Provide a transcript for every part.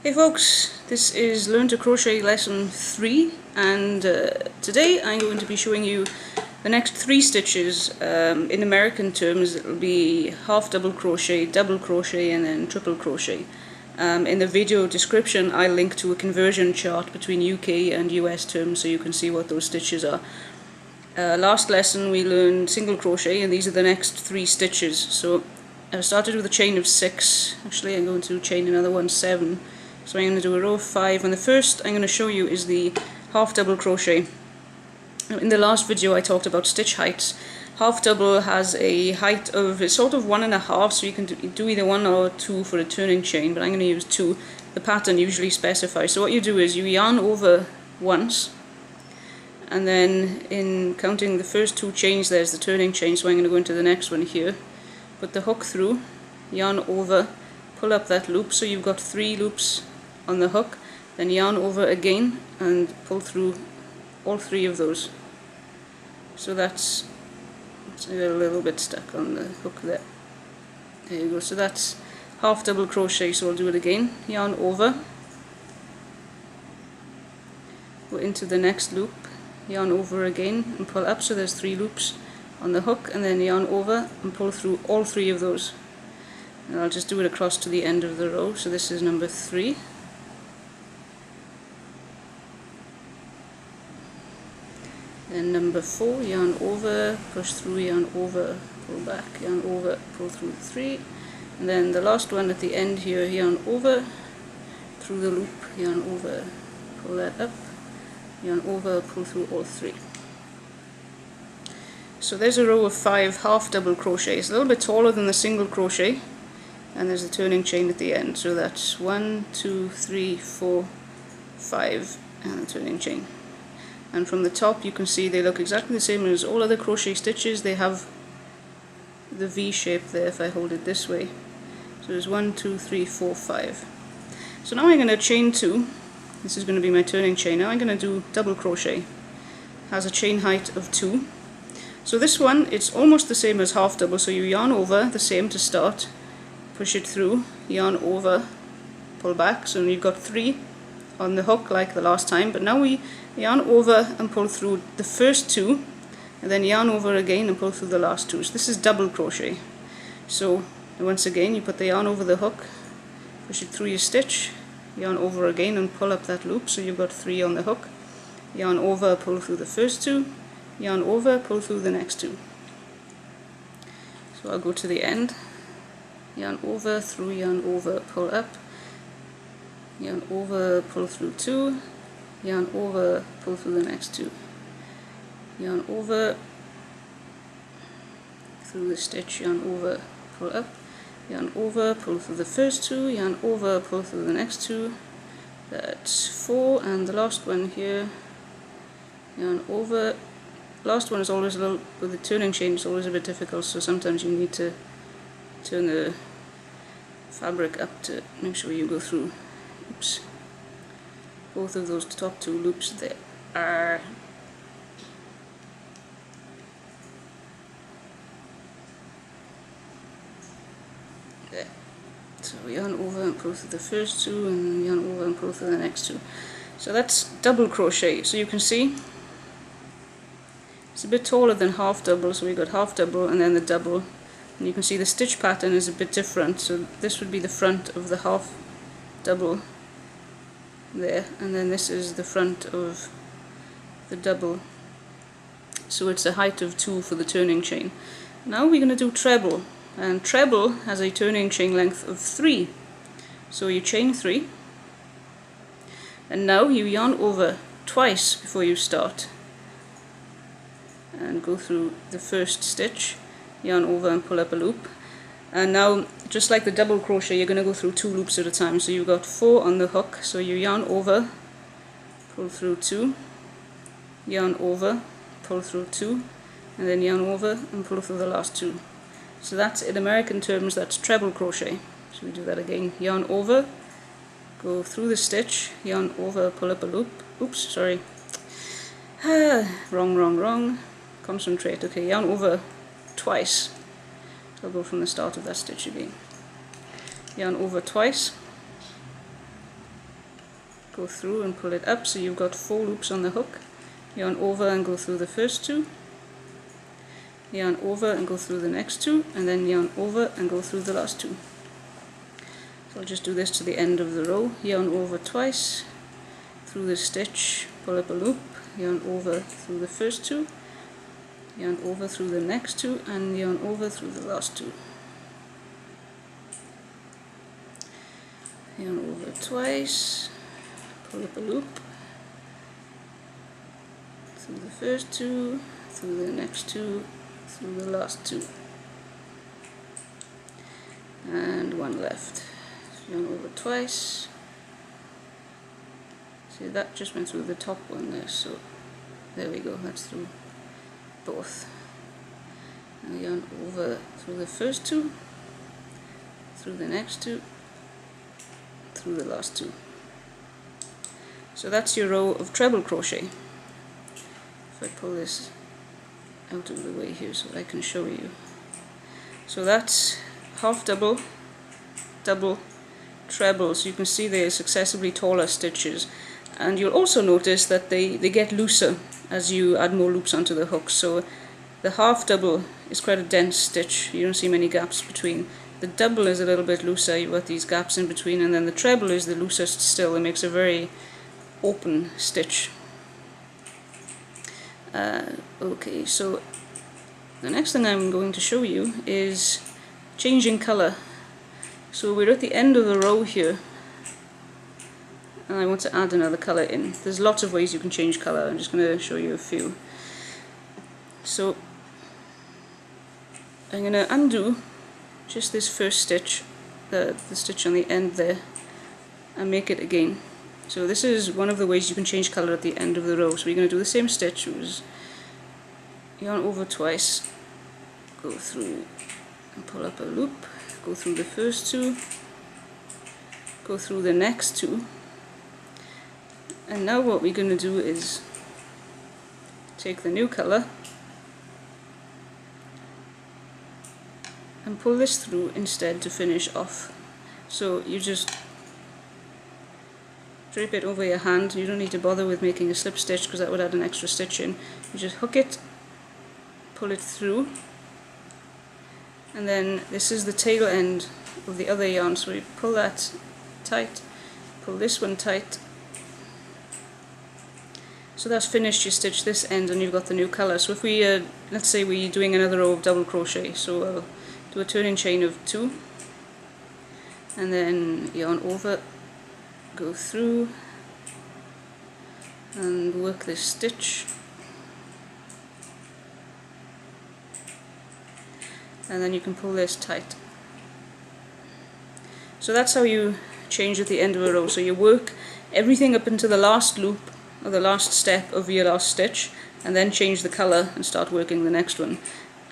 Hey folks, this is Learn to Crochet lesson 3 and today I'm going to be showing you the next 3 stitches. In American terms it will be half double crochet, double crochet and then triple crochet. In the video description I'll link to a conversion chart between UK and US terms so you can see what those stitches are. Last lesson we learned single crochet and these are the next 3 stitches. So I started with a chain of 6, actually I'm going to chain another one 7. So I'm going to do a row of 5, and the first I'm going to show you is the half double crochet. In the last video I talked about stitch heights. Half double has a height of, it's sort of 1.5, so you can do either 1 or 2 for a turning chain, but I'm going to use 2. The pattern usually specifies. So what you do is you yarn over once, and then in counting the first 2 chains there's the turning chain, so I'm going to go into the next one here. Put the hook through, yarn over, pull up that loop, so you've got 3 loops on the hook, then yarn over again and pull through all 3 of those. So that's a little bit stuck on the hook there. There you go. So that's half double crochet. So I'll do it again. Yarn over, go into the next loop, yarn over again and pull up, so there's 3 loops on the hook, and then yarn over and pull through all 3 of those. And I'll just do it across to the end of the row. So this is number 3. Then number 4, yarn over, push through, yarn over, pull back, yarn over, pull through 3. And then the last one at the end here, yarn over, through the loop, yarn over, pull that up, yarn over, pull through all 3. So there's a row of 5 half double crochets, a little bit taller than the single crochet, and there's a turning chain at the end. So that's 1, 2, 3, 4, 5, and a turning chain. And from the top you can see they look exactly the same as all other crochet stitches. They have the V shape there if I hold it this way. So there's 1, 2, 3, 4, 5. So now I'm going to chain 2. This is going to be my turning chain. Now I'm going to do double crochet. It has a chain height of 2. So this one, it's almost the same as half double. So you yarn over the same to start, push it through, yarn over, pull back. So you've got 3 on the hook like the last time, but now we yarn over and pull through the first 2, and then yarn over again and pull through the last 2. So this is double crochet. So once again you put the yarn over the hook, push it through your stitch, yarn over again and pull up that loop, so you've got 3 on the hook, yarn over, pull through the first 2, yarn over, pull through the next 2. So I'll go to the end, yarn over, through, yarn over, pull up, yarn over, pull through 2, yarn over, pull through the next 2, yarn over, through the stitch, yarn over, pull up, yarn over, pull through the first 2, yarn over, pull through the next 2, that's 4, and the last one here, yarn over. Last one is always a little, with the turning chain it's always a bit difficult, so sometimes you need to turn the fabric up to make sure you go through. Oops. Both of those top 2 loops there are there. So yarn over and pull through the first 2, and yarn over and pull through the next 2. So that's double crochet. So you can see it's a bit taller than half double, so we got half double and then the double, and you can see the stitch pattern is a bit different. So this would be the front of the half double there, and then this is the front of the double, so it's a height of 2 for the turning chain. Now we're going to do treble, and treble has a turning chain length of 3. So you chain 3, and now you yarn over twice before you start, and go through the first stitch, yarn over and pull up a loop. And now, just like the double crochet, you're going to go through 2 loops at a time. So you've got 4 on the hook, so you yarn over, pull through 2, yarn over, pull through 2, and then yarn over and pull through the last 2. So that's, in American terms, that's treble crochet. So we do that again. Yarn over, go through the stitch, yarn over, pull up a loop. Oops, sorry. Wrong. Concentrate. Okay, yarn over twice. I'll go from the start of that stitch again. Yarn over twice, go through and pull it up, so you've got 4 loops on the hook. Yarn over and go through the first 2, yarn over and go through the next 2, and then yarn over and go through the last 2. So I'll just do this to the end of the row. Yarn over twice, through the stitch, pull up a loop, yarn over through the first 2, yarn over through the next 2, and yarn over through the last 2. Yarn over twice, pull up a loop, through the first 2, through the next 2, through the last 2, and 1 left. So yarn over twice. See, that just went through the top one there, so there we go, that's through both. Now yarn over through the first 2, through the next 2, through the last 2. So that's your row of treble crochet. If I pull this out of the way here so I can show you. So that's half double, double, treble. So you can see they're successively taller stitches, and you'll also notice that they get looser as you add more loops onto the hook. So the half double is quite a dense stitch, you don't see many gaps between. The double is a little bit looser, you've got these gaps in between, and then the treble is the loosest still. It makes a very open stitch. Okay, so the next thing I'm going to show you is changing colour. So we're at the end of the row here, and I want to add another colour in. There's lots of ways you can change colour, I'm just going to show you a few. So I'm going to undo just this first stitch, the stitch on the end there, and make it again. So this is one of the ways you can change colour at the end of the row. So we're going to do the same stitch, it was yarn over twice, go through and pull up a loop, go through the first 2, go through the next 2, and now what we're going to do is take the new colour and pull this through instead to finish off. So you just drape it over your hand. You don't need to bother with making a slip stitch because that would add an extra stitch in. You just hook it, pull it through, and then this is the tail end of the other yarn, so you pull that tight, pull this one tight. So that's finished, you stitch this end and you've got the new colour. So if we, let's say we're doing another row of double crochet, so I'll do a turning chain of 2, and then yarn over, go through and work this stitch, and then you can pull this tight. So that's how you change at the end of a row. So you work everything up into the last loop or the last step of your last stitch, and then change the colour and start working the next one.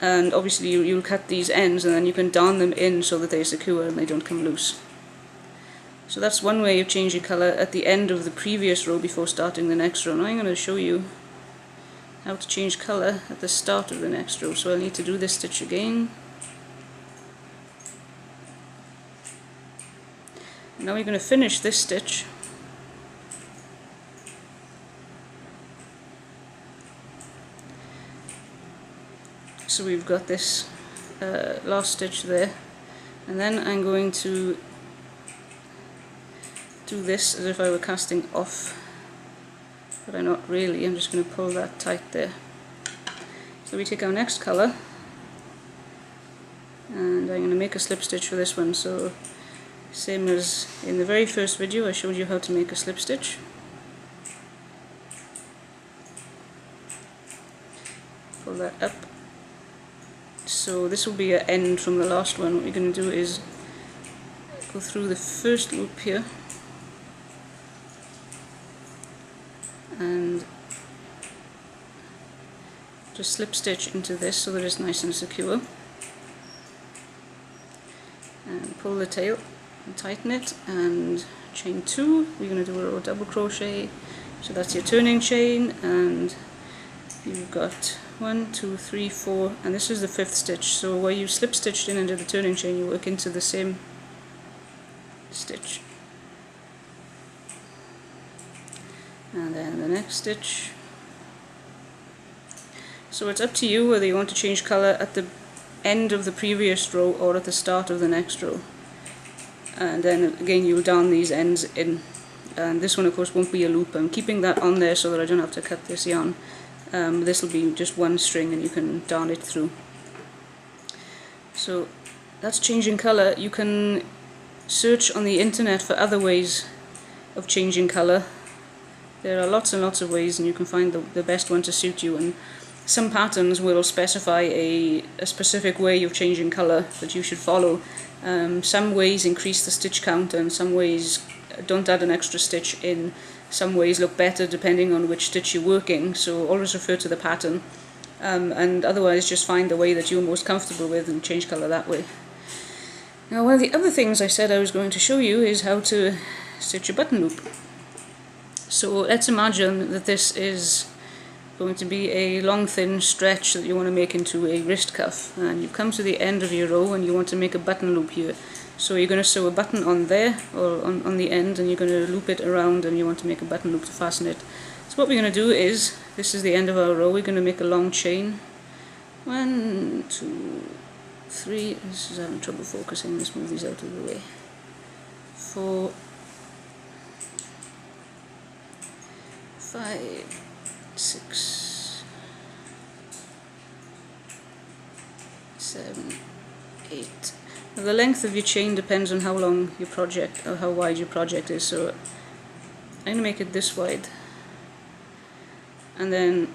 And obviously you'll cut these ends and then you can darn them in so that they're secure and they don't come loose. So that's one way of changing colour at the end of the previous row before starting the next row. Now I'm going to show you how to change colour at the start of the next row. So I'll need to do this stitch again. Now we're going to finish this stitch. So we've got this last stitch there, and then I'm going to do this as if I were casting off, but I'm not really. I'm just going to pull that tight there. So we take our next colour, and I'm going to make a slip stitch for this one. So same as in the very first video, I showed you how to make a slip stitch. Pull that up. So this will be an end from the last one. What we're going to do is go through the first loop here and just slip stitch into this so that it's nice and secure, and pull the tail and tighten it, and chain 2. We're going to do a row of double crochet. So that's your turning chain, and you've got 1, 2, 3, 4, and this is the 5th stitch. So where you slip stitched in into the turning chain, you work into the same stitch. and then the next stitch. So it's up to you whether you want to change colour at the end of the previous row or at the start of the next row. And then again you'll darn these ends in, and this one of course won't be a loop. I'm keeping that on there so that I don't have to cut this yarn. This will be just one string and you can darn it through. So that's changing colour. You can search on the internet for other ways of changing colour. There are lots and lots of ways, and you can find the best one to suit you. And some patterns will specify a specific way of changing colour that you should follow. Some ways increase the stitch count, and some ways don't add an extra stitch in. Some ways look better depending on which stitch you're working, so always refer to the pattern. And otherwise just find the way that you're most comfortable with and change colour that way. Now, one of the other things I said I was going to show you is how to stitch a button loop. So let's imagine that this is going to be a long thin stretch that you want to make into a wrist cuff, and you've come to the end of your row and you want to make a button loop here. So you're going to sew a button on there, or on the end, and you're going to loop it around, and you want to make a button loop to fasten it. So what we're going to do is, this is the end of our row, we're going to make a long chain. 1, 2, 3, this is having trouble focusing, let's move these out of the way. 4, 5, 6, 7, 8. Now the length of your chain depends on how long your project, or how wide your project is, so I'm going to make it this wide. And then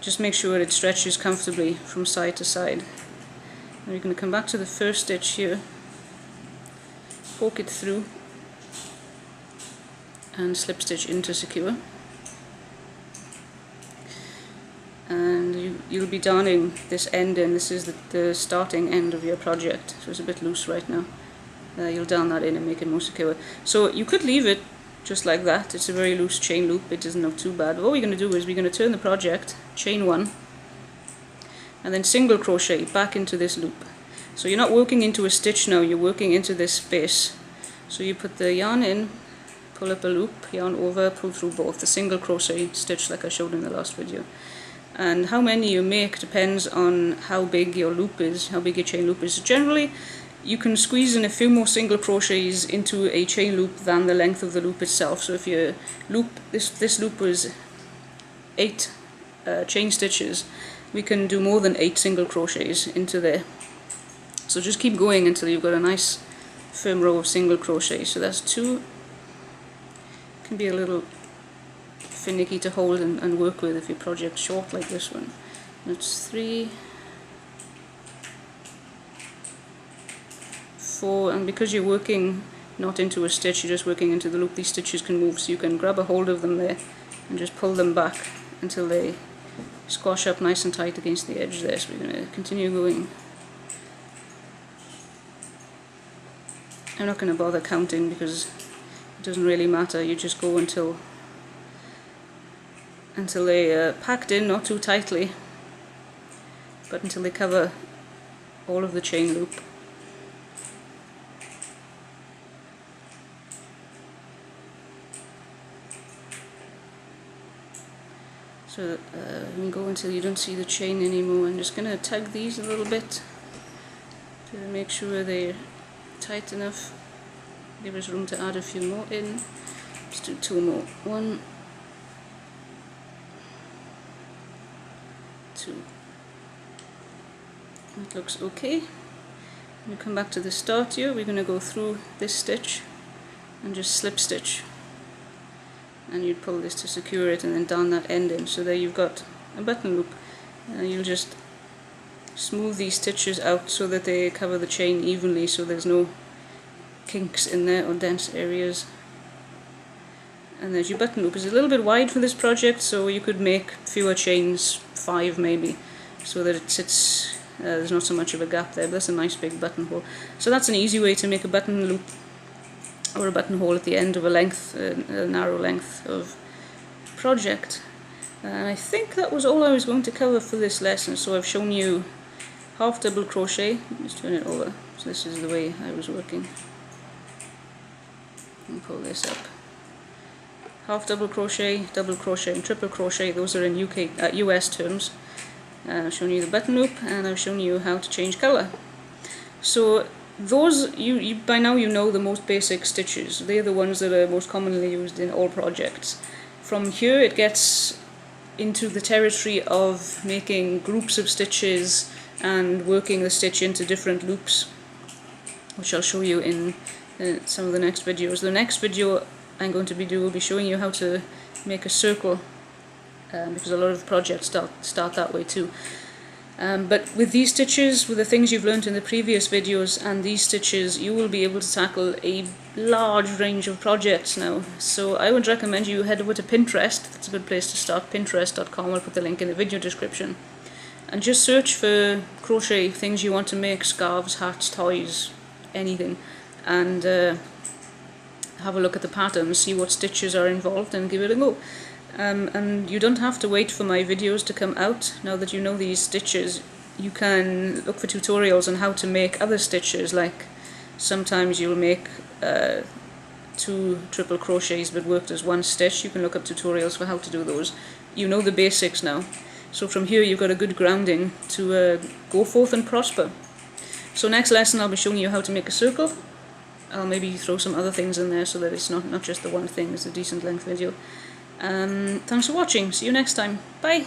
just make sure it stretches comfortably from side to side. Now you're going to come back to the first stitch here, poke it through, and slip stitch in to secure. And you'll be darning this end in. This is the starting end of your project, so it's a bit loose right now. You'll darn that in and make it more secure. So you could leave it just like that. It's a very loose chain loop, it doesn't look too bad. What we're going to do is we're going to turn the project, chain 1, and then single crochet back into this loop. So you're not working into a stitch now, you're working into this space. So you put the yarn in, pull up a loop, yarn over, pull through both, the single crochet stitch like I showed in the last video. And how many you make depends on how big your loop is, how big your chain loop is. Generally, you can squeeze in a few more single crochets into a chain loop than the length of the loop itself. So if your loop, this loop was 8 chain stitches, we can do more than 8 single crochets into there. So just keep going until you've got a nice firm row of single crochets. So that's 2. Can be a little finicky to hold and work with if your project's short like this one. That's 3, 4, and because you're working not into a stitch, you're just working into the loop, these stitches can move, so you can grab a hold of them there and just pull them back until they squash up nice and tight against the edge there. So we're going to continue going. I'm not going to bother counting because it doesn't really matter, you just go until they packed in, not too tightly, but until they cover all of the chain loop. So you can go until you don't see the chain anymore. I'm just going to tug these a little bit to make sure they're tight enough. Give us room to add a few more in. Let's do 2 more. 1, 2. That looks okay. We come back to the start here. We're going to go through this stitch and just slip stitch. And you'd pull this to secure it and then darn that end in. So there you've got a button loop. You'll just smooth these stitches out so that they cover the chain evenly, so there's no kinks in there or dense areas. And there's your button loop. It's a little bit wide for this project, so you could make fewer chains, 5 maybe, so that it sits, there's not so much of a gap there, but that's a nice big buttonhole. So that's an easy way to make a button loop or a buttonhole at the end of a narrow length of project. And I think that was all I was going to cover for this lesson. So I've shown you half double crochet. Just turn it over. So this is the way I was working. And pull this up. half double crochet, and triple crochet. Those are in US terms. I've shown you the button loop, and I've shown you how to change colour. So those, you by now you know the most basic stitches. They're the ones that are most commonly used in all projects. From here it gets into the territory of making groups of stitches and working the stitch into different loops, which I'll show you in some of the next videos. The next video I'm going to will be showing you how to make a circle, because a lot of projects start that way too. But with these stitches, with the things you've learned in the previous videos and these stitches, you will be able to tackle a large range of projects now. So I would recommend you head over to Pinterest. That's a good place to start, pinterest.com. I'll put the link in the video description. And just search for crochet things you want to make, scarves, hats, toys, anything. And have a look at the patterns, see what stitches are involved, and give it a go. And you don't have to wait for my videos to come out. Now that you know these stitches, you can look for tutorials on how to make other stitches. Like sometimes you'll make 2 triple crochets but worked as one stitch. You can look up tutorials for how to do those. You know the basics now. So from here you've got a good grounding to go forth and prosper. So next lesson I'll be showing you how to make a circle. I'll maybe throw some other things in there so that it's not just the one thing. It's a decent length video. Thanks for watching. See you next time. Bye.